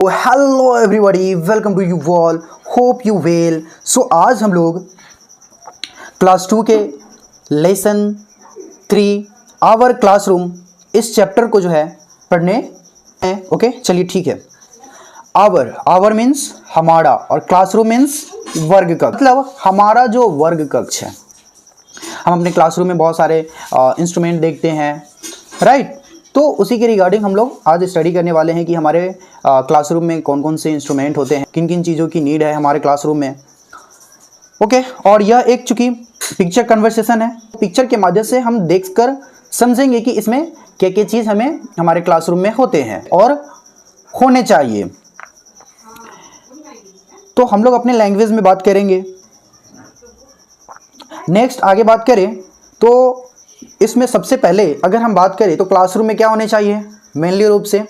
Hello everybody, welcome to you all, hope you well. So आज हम लोग class 2 के लेसन 3 आवर क्लासरूम इस चैप्टर को जो है पढ़ने हैं। ओके, चलिए ठीक है। आवर मीन्स हमारा और क्लासरूम मीन्स वर्ग कक्ष, मतलब हमारा जो वर्ग कक्ष है। हम अपने क्लासरूम में बहुत सारे इंस्ट्रूमेंट देखते हैं, राइट। तो उसी के रिगार्डिंग हम लोग आज स्टडी करने वाले हैं कि हमारे क्लासरूम में कौन कौन से इंस्ट्रूमेंट होते हैं, किन किन चीज़ों की नीड है हमारे क्लासरूम में। ओके, और यह एक चूँकि पिक्चर कन्वर्सेशन है, पिक्चर के माध्यम से हम देखकर समझेंगे कि इसमें क्या क्या चीज़ हमें हमारे क्लासरूम में होते हैं और होने चाहिए। तो हम लोग अपने लैंग्वेज में बात करेंगे। नेक्स्ट आगे बात करें तो इसमें सबसे पहले अगर हम बात करें तो क्लासरूम में क्या होने चाहिए, मेनली रूप से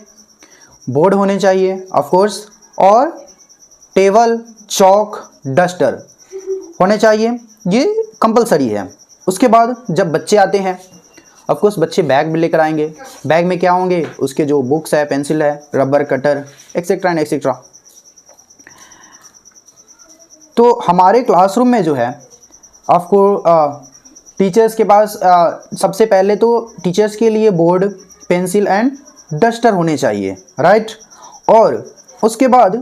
बोर्ड होने चाहिए ऑफ कोर्स, और टेबल, चौक, डस्टर होने चाहिए, ये कंपलसरी है। उसके बाद जब बच्चे आते हैं ऑफ कोर्स बच्चे बैग भी लेकर आएंगे। बैग में क्या होंगे, उसके जो बुक्स है, पेंसिल है, rubber, cutter, etcetera and etcetera. तो हमारे क्लासरूम में जो है आपको टीचर्स के पास सबसे पहले तो टीचर्स के लिए बोर्ड, पेंसिल एंड डस्टर होने चाहिए, राइट। और उसके बाद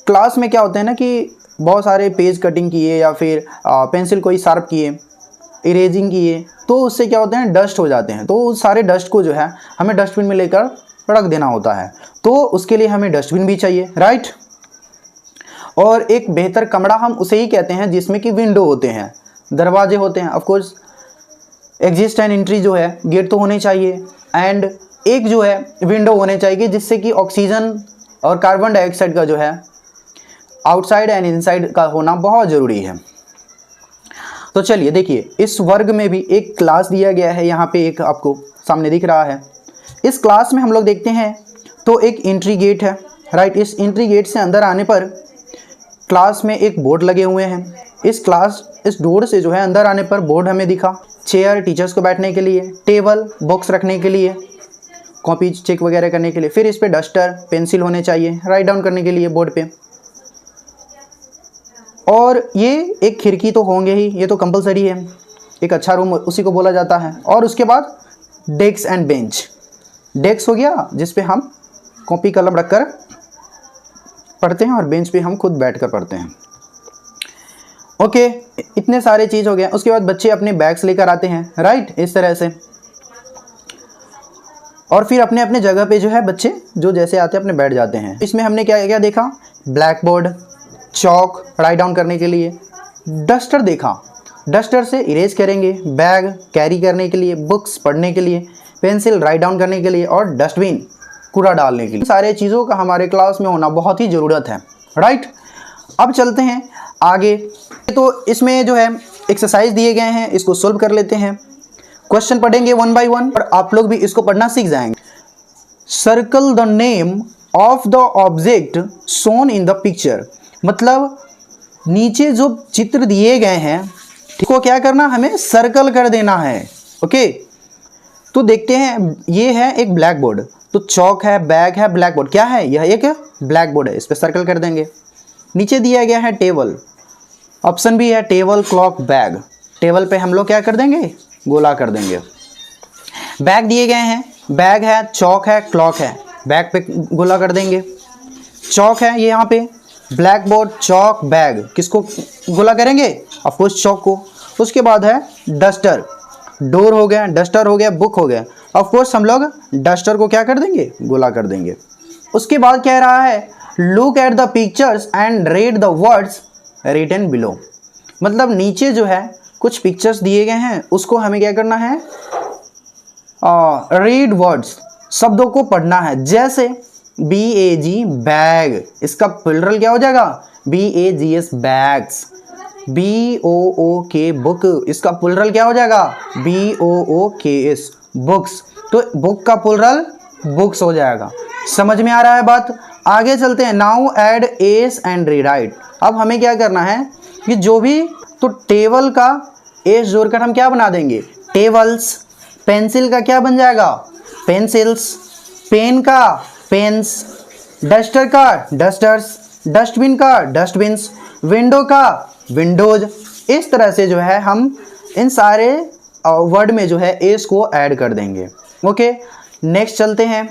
क्लास में क्या होता है ना कि बहुत सारे पेज कटिंग किए या फिर पेंसिल कोई शार्प किए, इरेजिंग किए, तो उससे क्या होते हैं, डस्ट हो जाते हैं। तो उस सारे डस्ट को जो है हमें डस्टबिन में लेकर रख देना होता है। तो उसके लिए हमें डस्टबिन भी चाहिए, राइट। और एक बेहतर कमरा हम उसे ही कहते हैं जिसमें कि विंडो होते हैं, दरवाजे होते हैं। Of course exist and entry जो है गेट तो होने चाहिए, एंड एक जो है विंडो होने चाहिए जिससे कि ऑक्सीजन और कार्बन डाइऑक्साइड का जो है आउटसाइड एंड इनसाइड का होना बहुत ज़रूरी है। तो चलिए देखिए, इस वर्ग में भी एक क्लास दिया गया है, यहाँ पे एक आपको सामने दिख रहा है। इस क्लास में हम लोग देखते हैं तो एक एंट्री गेट है, राइट। इस एंट्री गेट से अंदर आने पर क्लास में एक बोर्ड लगे हुए हैं। इस डोर से जो है अंदर आने पर बोर्ड हमें दिखा, चेयर टीचर्स को बैठने के लिए, टेबल बुक्स रखने के लिए, कॉपी चेक वगैरह करने के लिए, फिर इस पे डस्टर, पेंसिल होने चाहिए राइट डाउन करने के लिए बोर्ड पे। और ये एक खिड़की तो होंगे ही, ये तो कंपलसरी है, एक अच्छा रूम उसी को बोला जाता है। और उसके बाद डेस्क एंड बेंच। डेस्क हो गया जिस पे हम कॉपी कलम रखकर पढ़ते हैं और बेंच पे हम खुद बैठ कर पढ़ते हैं। ओके, इतने सारे चीज़ हो गए। उसके बाद बच्चे अपने बैग्स लेकर आते हैं, राइट, इस तरह से। और फिर अपने अपने जगह पे जो है बच्चे जो जैसे आते हैं अपने बैठ जाते हैं। इसमें हमने क्या क्या देखा, ब्लैक बोर्ड, चौक राइट डाउन करने के लिए, डस्टर देखा, डस्टर से इरेज करेंगे, बैग कैरी करने के लिए, बुक्स पढ़ने के लिए, पेंसिल राइट डाउन करने के लिए, और डस्टबिन कूड़ा डालने के लिए। सारे चीज़ों का हमारे क्लास में होना बहुत ही ज़रूरत है, राइट। अब चलते हैं आगे। तो इसमें जो है एक्सरसाइज दिए गए हैं, इसको सोल्व कर लेते हैं। क्वेश्चन पढ़ेंगे 1 बाय 1 और आप लोग भी इसको पढ़ना सीख जाएंगे। Circle the name of the object shown in the picture, मतलब नीचे जो चित्र दिए गए हैं इसको क्या करना, हमें सर्कल कर देना है। ओके, तो देखते हैं, ये है एक ब्लैक बोर्ड, तो चौक है, बैग है, ब्लैक बोर्ड क्या है, यह एक ब्लैक बोर्ड है, इस पर सर्कल कर देंगे। नीचे दिया गया है टेबल, ऑप्शन भी है टेबल, क्लॉक, बैग। टेबल पे हम लोग क्या कर देंगे, गोला कर देंगे। बैग दिए गए हैं, बैग है, चौक है, क्लॉक है, बैग पे गोला कर देंगे। चौक है ये यहाँ पे, ब्लैक बोर्ड, चौक, बैग, किसको गोला करेंगे, ऑफ कोर्स चौक को। उसके बाद है डस्टर, डोर हो गया, डस्टर हो गया, बुक हो गया, ऑफ कोर्स हम लोग डस्टर को क्या कर देंगे, गोला कर देंगे। उसके बाद कह रहा है look at the pictures and read the words written below, मतलब नीचे जो है कुछ पिक्चर्स दिए गए हैं, उसको हमें क्या करना है, रीड वर्ड्स, शब्दों को पढ़ना है। जैसे BAG बैग, इसका प्लुरल क्या हो जाएगा, BAGS बैग्स। BOOK बुक, इसका प्लुरल क्या हो जाएगा, BOOKS बुक्स। तो बुक का प्लुरल बुक्स हो जाएगा। समझ में आ रहा है बात। आगे चलते हैं। Now add S and rewrite. अब हमें क्या करना है कि जो भी, तो टेबल का एस जोड़कर हम क्या बना देंगे, टेबल्स। पेंसिल का क्या बन जाएगा, पेंसिल्स। पेन का पेन्स, डस्टर का डस्टर्स, डस्टबिन का डस्टबिन्स, विंडो का विंडोज। इस तरह से जो है हम इन सारे वर्ड में जो है एस को ऐड कर देंगे। ओके, नेक्स्ट चलते हैं।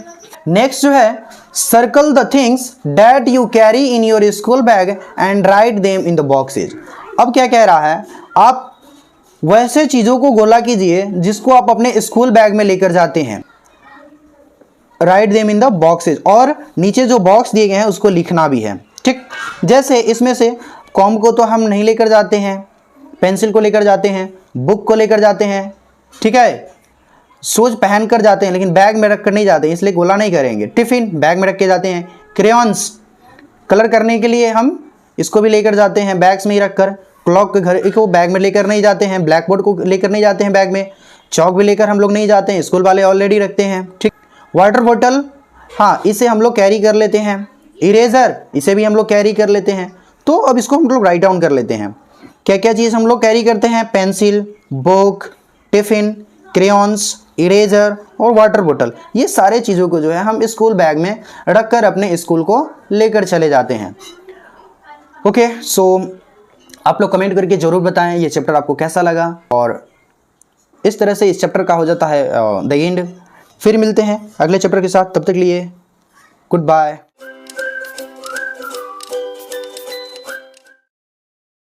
नेक्स्ट जो है circle the things that you carry in your school bag and write them in the boxes. अब क्या कह रहा है, आप वैसे चीज़ों को गोला कीजिए जिसको आप अपने स्कूल बैग में लेकर जाते हैं, write them in the boxes, और नीचे जो बॉक्स दिए गए हैं उसको लिखना भी है। ठीक, जैसे इसमें से कॉम को तो हम नहीं लेकर जाते हैं, पेंसिल को लेकर जाते हैं, बुक को लेकर जाते हैं, ठीक है, शूज पहन कर जाते हैं, लेकिन बैग में रख कर नहीं जाते, इसलिए गोला नहीं करेंगे। टिफिन बैग में रख के जाते हैं, क्रेयॉन्स कलर करने के लिए हम इसको भी लेकर जाते हैं बैग्स में ही रख कर, क्लॉक के घर को बैग में लेकर नहीं जाते हैं, ब्लैक बोर्ड को लेकर नहीं जाते हैं बैग में, चौक भी लेकर हम लोग नहीं जाते हैं, स्कूल वाले ऑलरेडी रखते हैं। ठीक, वाटर बॉटल, हाँ इसे हम लोग कैरी कर लेते हैं। इरेजर, इसे भी हम लोग कैरी कर लेते हैं। तो अब इसको हम लोग राइट डाउन कर लेते हैं, क्या क्या चीज़ हम लोग कैरी करते हैं, pencil, book, tiffin, crayons, eraser और वाटर बोतल। ये सारे चीज़ों को जो है हम स्कूल बैग में रख कर अपने स्कूल को लेकर चले जाते हैं। ओके, सो आप लोग कमेंट करके ज़रूर बताएं ये चैप्टर आपको कैसा लगा, और इस तरह से इस चैप्टर का हो जाता है द एंड। फिर मिलते हैं अगले चैप्टर के साथ, तब तक लिए गुड बाय।